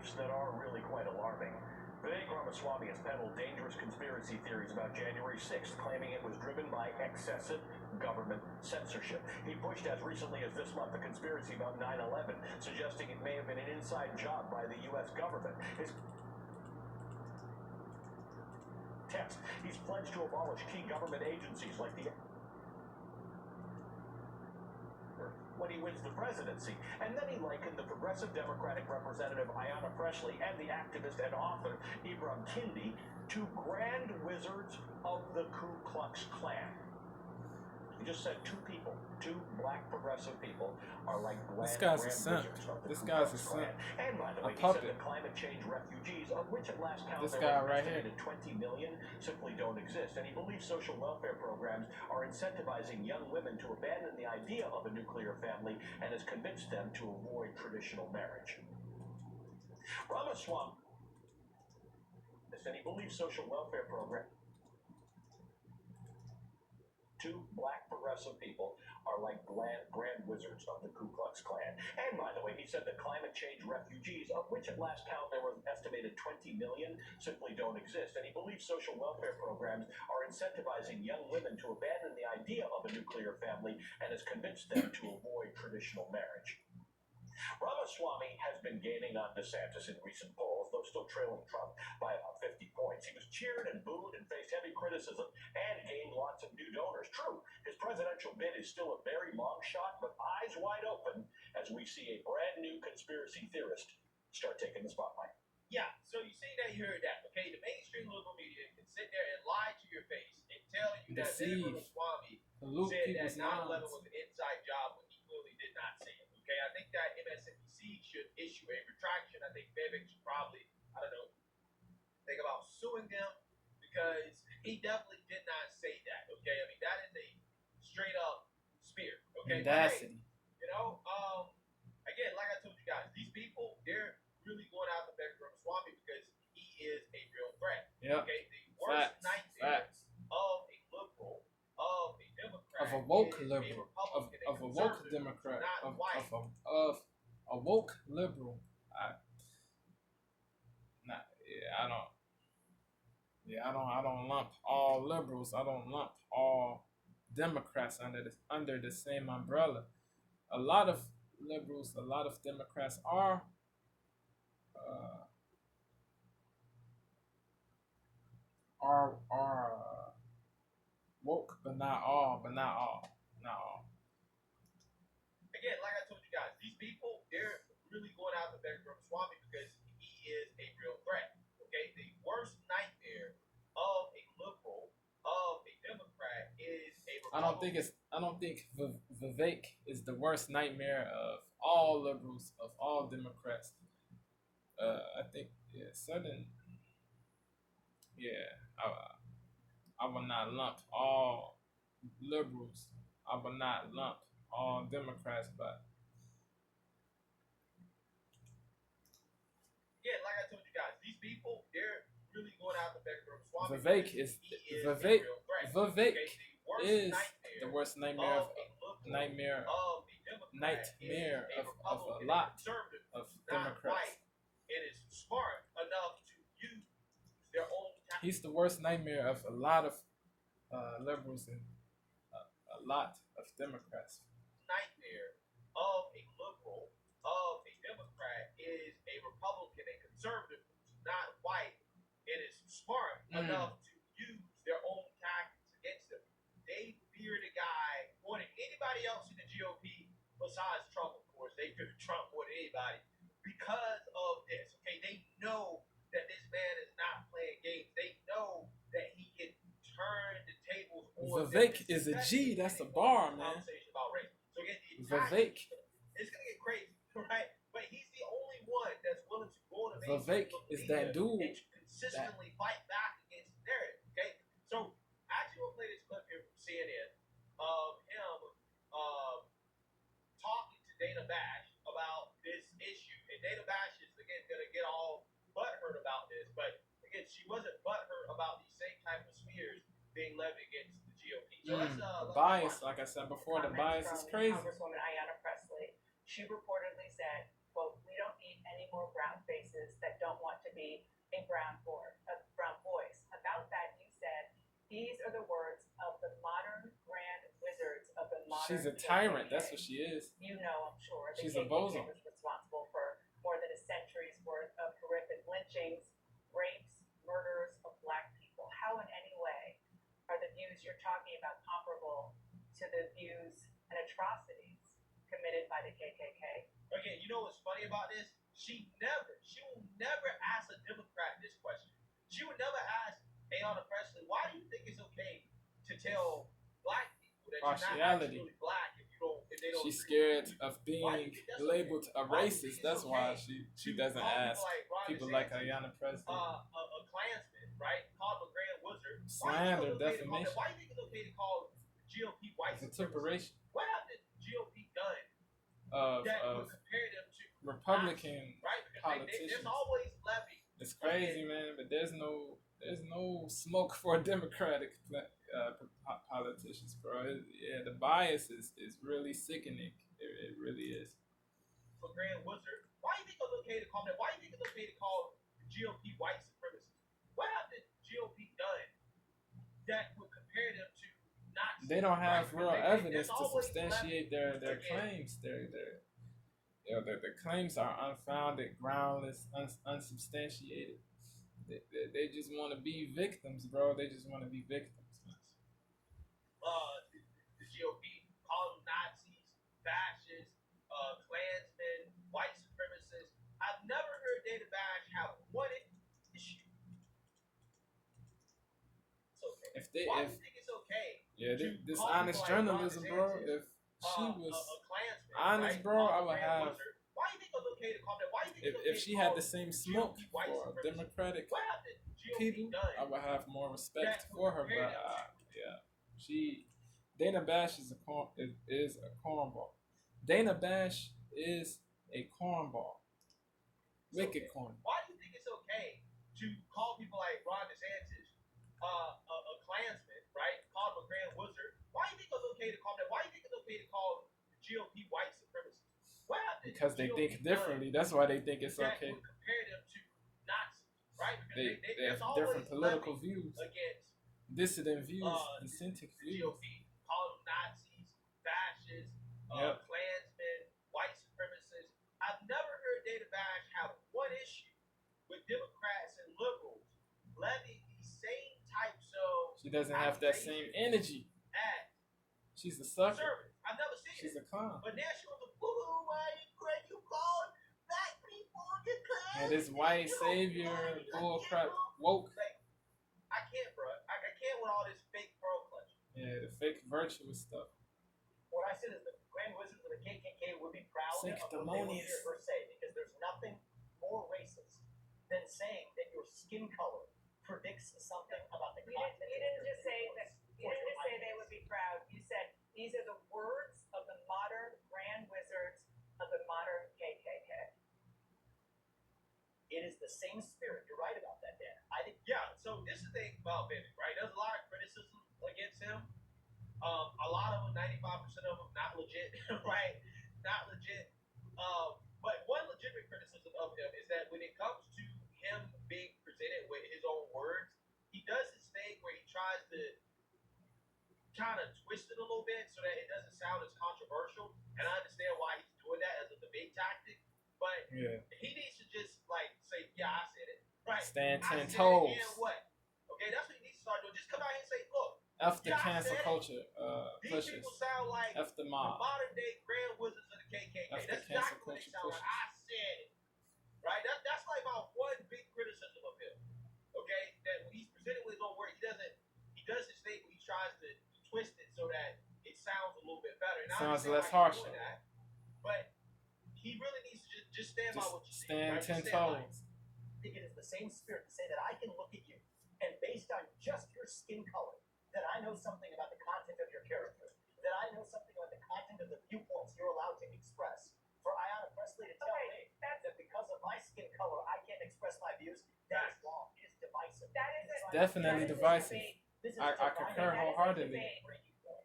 beliefs that are really quite alarming. Vivek Ramaswamy has peddled dangerous conspiracy theories about January 6th, claiming it was driven by excessive government censorship. He pushed as recently as this month a conspiracy about 9/11, suggesting it may have been an inside job by the U.S. government. His text, he's pledged to abolish key government agencies like the when he wins the presidency. And then he likened the progressive Democratic representative Ayanna Pressley and the activist and author Ibram Kendi to grand wizards of the Ku Klux Klan. He just said two people, two black progressive people, are like this guy's a simp. This guy's a simp. And by the way, he said that climate change refugees, of which at last count this there guy were right here, estimated 20 million, simply don't exist. And he believes social welfare programs are incentivizing young women to abandon the idea of a nuclear family and has convinced them to avoid traditional marriage. Ramaswamy, and he believes social welfare programs. Two black progressive people are like grand wizards of the Ku Klux Klan. And by the way, he said that climate change refugees, of which at last count there were estimated 20 million, simply don't exist. And he believes social welfare programs are incentivizing young women to abandon the idea of a nuclear family and has convinced them to avoid traditional marriage. Ramaswamy has been gaining on DeSantis in recent polls, though still trailing Trump by about 50 points. He was cheered and booed and faced heavy criticism and gained lots of new donors. True, his presidential bid is still a very long shot, but eyes wide open as we see a brand new conspiracy theorist start taking the spotlight. Yeah, so you see that, you heard that, okay? The mainstream liberal media can sit there and lie to your face and tell you that Ramaswamy said that 9/11 was an inside job when he clearly did not say it. Okay, I think that MSNBC should issue a retraction. I think Vivek should probably, think about suing them because he definitely did not say that. Okay, I mean that is a straight up smear. Okay, audacity. Hey, again, like I told you guys, these people they're really going out to Vivek Ramaswamy because he is a real threat. Yep. Okay, the worst nightmare of a liberal, of a Democrat, of a woke liberal, of a woke Democrat, of a woke liberal. I don't lump all liberals. I don't lump all Democrats under the same umbrella. A lot of liberals, a lot of Democrats are woke, but not all. Again, like I told you guys, these people, they're really going out to Vivek Ramaswamy because he is a real threat. Okay, the worst nightmare of a liberal, of a Democrat, is a Republican. I don't think Vivek is the worst nightmare of all liberals, of all Democrats. I think I will not lump all liberals. I will not lump all Democrats, but yeah, like I told you guys, these people they're really going out to Vivek Ramaswamy. Vivek is the worst nightmare of a lot of Democrats. It is smart enough to use their own time. He's the worst nightmare of a lot of liberals and a lot of Democrats. Nightmare of a liberal, of a Democrat, is a Republican, a conservative who's not white. It is smart enough to use their own tactics against them. They fear the guy more than anybody else in the GOP besides Trump, of course. They fear Trump more than anybody because of this. Okay, they know that this man is not playing games. They know that he can turn the tables on. Vivek is a G. That's a bar, man. About race. So again, Vivek. It's gonna get crazy, right? But he's the only one that's willing to go to Vivek is that dude and consistently fight back against the narrative. Okay, so I actually will play this clip here from CNN of him talking to Dana Bash about this issue, and Dana Bash is again gonna get all butthurt about this, but again, she wasn't butthurt about these same type of smears being levied against the GOP. So the bias, like I said before, the bias is crazy. Congresswoman Ayanna Pressley, she reportedly said, quote, "We don't need any more brown faces brown boys. About that, you said these are the words of the modern grand wizards of the modern. She's a tyrant. KKK. That's what she is. You know, I'm sure. The She's a KKK bozo. was responsible for more than a century's worth of horrific lynchings, rapes, murders of black people. How in any way are the views you're talking about comparable to the views and atrocities committed by the KKK? Again, you know what's funny about this? She will never ask a Democrat this question. She would never ask Ayanna Pressley, why do you think it's okay to tell black people that you're not Partiality. actually black if they don't She's agree scared of being labeled a racist. That's why she doesn't ask people like Ayanna Pressley. a Klansman, right? Called him a grand wizard. Slander, defamation. Why do you think it's okay to call GOP white Vituperation What have the GOP done of that would compare them to Republican right? Because politicians. there's always levy. It's crazy, man, but there's no smoke for Democratic politicians, bro. Yeah, the bias is really sickening. It really is. For grand wizard, why do you think it's okay to call them? Why do you think it's okay to call the GOP white supremacists? What have the GOP done that would compare them to Nazis? They don't have right? real evidence there's to always substantiate their claims. Their claims are unfounded, groundless, unsubstantiated. They just want to be victims, bro. They just want to be victims. The GOP call them Nazis, fascists, Klansmen, white supremacists. I've never heard Dana Bash have one issue. It's okay. Why do you think it's okay? Yeah, this honest journalism, bro. If she was a Klansman, honest, right? bro, I would have. Why do you think it's okay to call them? Why do you think it's okay If she had the same smoke for Democratic people, I would have more respect for her. But yeah, Dana Bash is a cornball. Dana Bash is a cornball. Wicked corn. Why do you think it's okay to call people like Ron DeSantis a Klansman, right? Call him a grand wizard. Why do you think it's okay to call them? Why do you think it's okay to call GOP white supremacists? Because they think differently. That's why they think it's okay. Compare them to Nazis, right? They have different political views, dissident views, dissenting views. GOP call them Nazis, fascists, Klansmen, white supremacists. I've never heard Dana Bash have one issue with Democrats and liberals levying these same types of. She doesn't have that same energy. She's a sucker. I've never seen She's a clown. But now she was a boo. Why you call black people your class? And this white savior bullcrap woke. I can't, bro. I can't with all this fake pearl clutching. Yeah, the fake virtuous stuff. What I said is the Grand Wizards of the KKK would be proud of what they would hear her say, because there's nothing more racist than saying that your skin color predicts something about the content. You didn't just say that. You didn't just say they would be proud. You said these are the words of the modern grand wizards of the modern KKK. It is the same spirit. You're right about that, Dan. I think. Yeah. So this is the thing about Vivek, right? There's a lot of criticism against him. A lot of them, 95% of them, not legit, right? Not legit. But one legitimate criticism of him is that when it comes to him being presented with his own words, he does this thing where he tries to kind of twist it a little bit so that it doesn't sound as controversial. And I understand why he's doing that as a debate tactic. But he needs to just say, yeah, I said it. Right. Stand 10 toes. And what? Okay, that's what he needs to start doing. Just come out here and say, look. F the cancel culture These pushes. people sound like F the mob. modern day grand wizards of the KKK. F the That's cancel exactly what they culture sound like. pushes. I said it. Right? That's like my one big criticism of him. Okay? That when he's presented with his own words, he does his thing, but he tries to twist it so that it sounds a little bit better. And Sounds I less harsh. harsh. But he really needs to just stand by what you say. Stand right? 10 toes. I think it is the same spirit to say that I can look at you and based on just your skin color, that I know something about the content of your character, that I know something about the content of the viewpoints you're allowed to express. For Ayanna Pressley to tell me that because of my skin color I can't express my views, that is wrong. It is divisive. Definitely divisive. I concur wholeheartedly.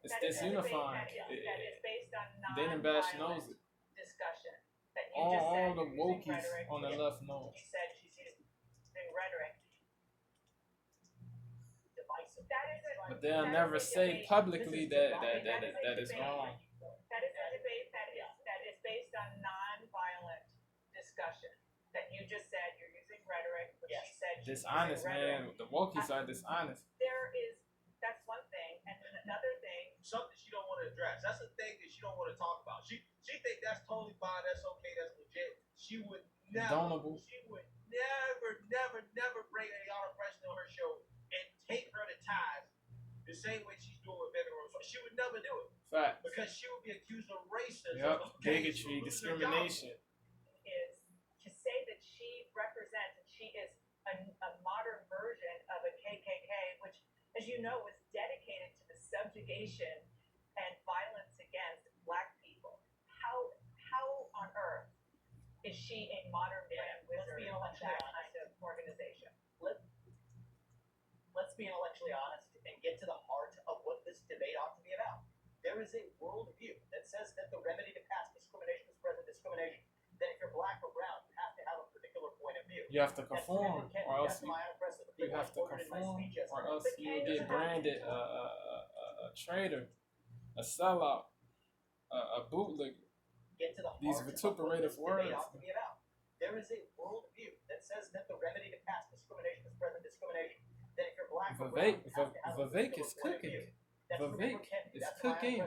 It's disunifying. Dana Bash knows it. Discussion. All the wokies on the left know. She said she's been read rhetoric. That isn't. But they'll that never is a say debate. publicly that That is a is debate. wrong. That is a debate that is based on non-violent discussion. That you just said you're using rhetoric, which she said she's Dishonest, using rhetoric. man. The wokies are dishonest. That's one thing, and then another thing. Something she don't want to address. That's the thing that she don't want to talk about. She think that's totally fine. That's okay. That's legit. She would never. Donable. She would never bring Ayana Preston on her show and take her to ties the same way she's doing with Vivek Ramaswamy. She would never do it. Fact. Because she would be accused of racism. Yep. Okay? Bigotry, discrimination. Is to say that she represents and she is a modern version of a KKK, which, as you know, was dedicated to the subjugation and violence against Black people. How on earth is she a modern grand wizard of that kind of organization? Let's be intellectually honest and get to the heart of what this debate ought to be about. There is a worldview that says that the remedy to past discrimination is present discrimination. That if you're Black or brown, you have to have a particular point of view. You have to conform, or else you have to conform, or else you will get branded a traitor, a sellout, a bootlegger. Get to the heart These of what vituperative this debate words. ought to be about. There is a worldview that says that the remedy to past discrimination is present discrimination. That if you're Black or brown, you have to have a Vivek particular is point of cooking. view. That's Vivek is cooking.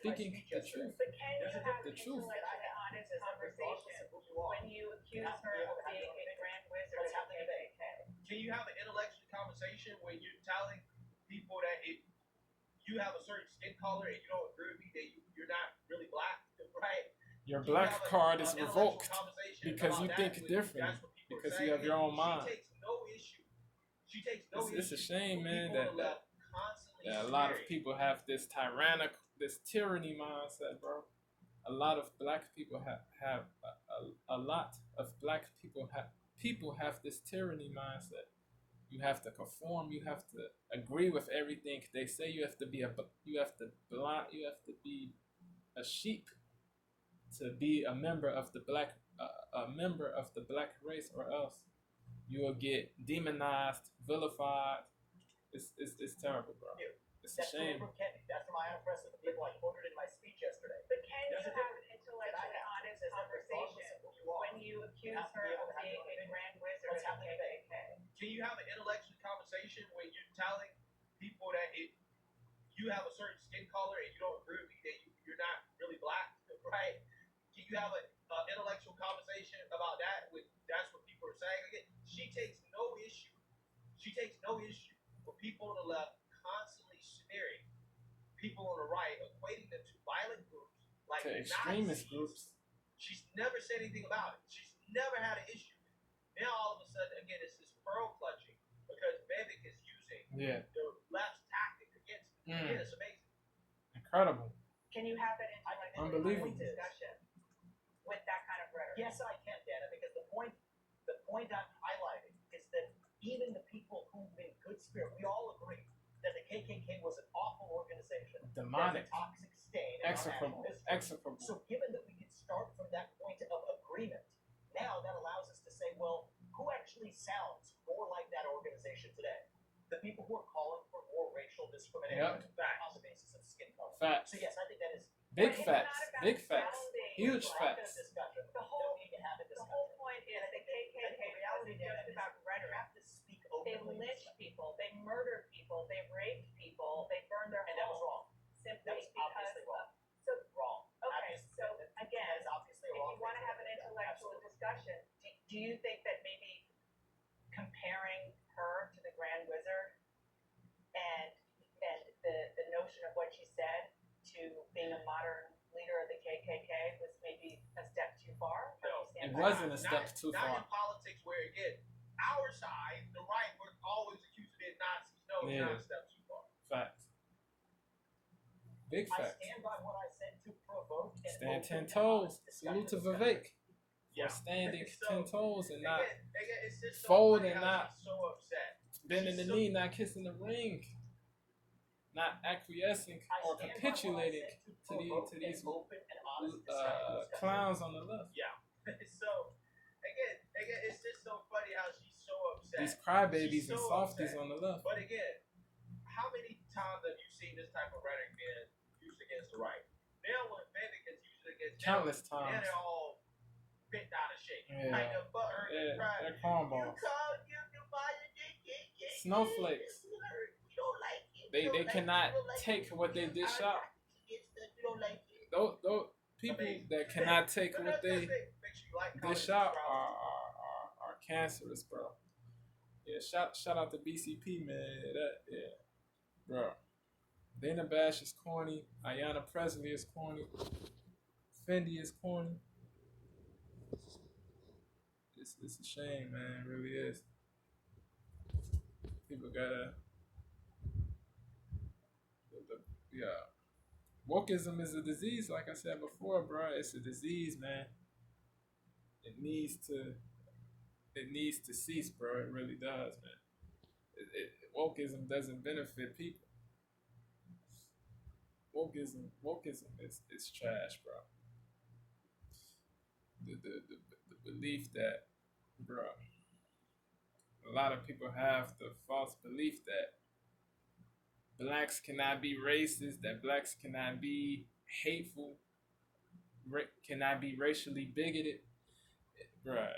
Speaking the truth. But can you have The an truth. intellectually honest conversation when you accuse her of being a grand wizard of KKK? Can you have an intellectual conversation when you're telling people that if you have a certain skin color and you don't agree with me, that you're not really Black, right? Your Black card is revoked because you think different, because you have your own mind. She takes no issue. She takes no issue. It's a shame, man, People on the that left constantly a lot of smearing. people have this tyranny mindset, bro. A lot of Black people have a lot of Black people have this tyranny mindset. You have to conform. You have to agree with everything they say. You have to be a sheep to be a member of the Black race, or else you will get demonized, vilified. It's terrible, bro. It's a shame. That's from Ayana Preston, the people I quoted in my speech yesterday. But can you have an intellectually honest conversation when you accuse her of being a grand wizard of KKK? Can you have an intellectual conversation when you're telling people that if you have a certain skin color and you don't agree with me, that you're not really Black, right? Can you have an intellectual conversation about that? That's what people are saying. Again, she takes no issue. She takes no issue with people on the left constantly smearing people on the right, equating them to violent groups like To extremist Nazis. groups. She's never said anything about it. She's never had an issue. Now all of a sudden, again, it's this pearl clutching because Vivek is using the left's tactic against him. Yeah, it's amazing. Incredible. Can you have an intellectually Unbelievable. honest discussion with that kind of rhetoric? Yes, I can, Dana, because the point I'm highlighting is that even the people who, in good spirit, we all agree that the KKK was an awful organization, Demonic. a toxic stain, in our Execrable. national history. Execrable. So given that we can start from that point of agreement, now that allows us to say, well, who actually sounds more like that organization today? The people who are calling for more racial discrimination on the basis of skin color. Facts. So yes, I think that is Big But it's facts. not about Big facts. sounding Huge like facts. a discussion. The whole- We don't need to have a The discussion. whole point is that KKK wasn't just about You rhetoric. have to speak They openly. lynched people, they murdered people, they raped people, they burned their And that was homes wrong. simply That was because obviously wrong. So Wrong. okay, Obviously. so That again, is obviously if wrong. you want to have an intellectual discussion, do you think that maybe comparing her to the Grand Wizard and the notion of what she said to being a modern leader of the KKK was maybe a step too far? No, It wasn't a step too Not far. in politics, where again, our side, the right, we're always accused of being Nazis. No, it's Yeah. not a step too far. Facts. Big I facts. stand by what I said to provoke and Stand open 10 and toes. honest Salute to discussion. Vivek. Yeah. For standing So, 10 toes and not Again, it's just so fold funny and how not- she's so upset. bending the knee, not kissing the ring, not acquiescing I or stand by what I capitulating said to provoke these and open and honest discussion. clowns on the left. So again, it's just so funny how she's so upset these sad. crybabies She's and so softies upset. on the left. But again, how many times have you seen this type of rhetoric being used against the right? Now when Vivek is used against Countless them, times. now they're all bent out of shape. Yeah. Kind of butthurt and crying. They're cornballs. Snowflakes. They cannot take what they dish out. Those people that cannot take what they dish out are cancerous, bro. Yeah, shout out to BCP, man. Bro. Dana Bash is corny. Ayanna Presley is corny. Fendi is corny. It's a shame, man. It really is. People gotta. Yeah. Wokeism is a disease, like I said before, bro. It's a disease, man. It needs to cease, bro. It really does, man. Wokeism doesn't benefit people. Wokeism is trash, bro. The belief that, bro, a lot of people have the false belief that blacks cannot be racist, that blacks cannot be hateful, cannot be racially bigoted, bro.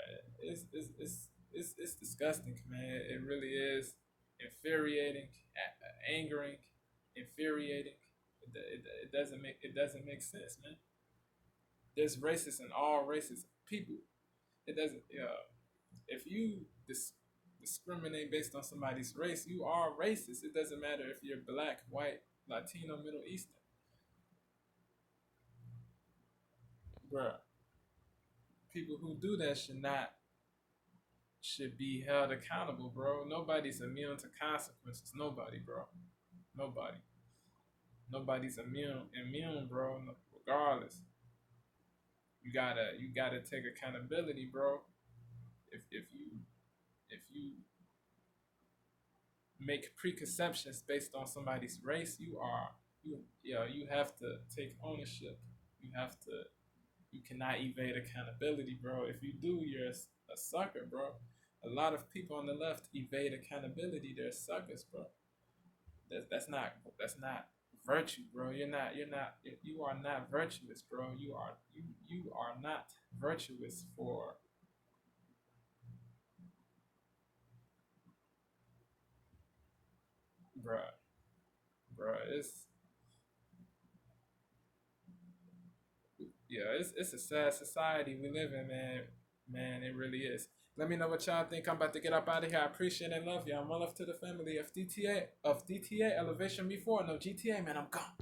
It's disgusting, man. It really is infuriating, angering, infuriating. It doesn't make sense, man. There's racists in all races people. It doesn't. If you discriminate based on somebody's race, you are racist. It doesn't matter if you're black, white, Latino, Middle Eastern. Bruh. People who do that should be held accountable, bro. Nobody's immune to consequences. Nobody, bro. Nobody. Nobody's immune, bro. Regardless. You gotta take accountability, bro. If you make preconceptions based on somebody's race, you have to take ownership. You cannot evade accountability, bro. If you do, you're a sucker, bro. A lot of people on the left evade accountability. They're suckers, bro. That's not virtue, bro. You are not virtuous, bro. You are not virtuous for bruh. It's a sad society we live in, man. Man, it really is. Let me know what y'all think. I'm about to get up out of here. I appreciate and love y'all. One love to the family of DTA Elevation Me4. No GTA, man. I'm gone.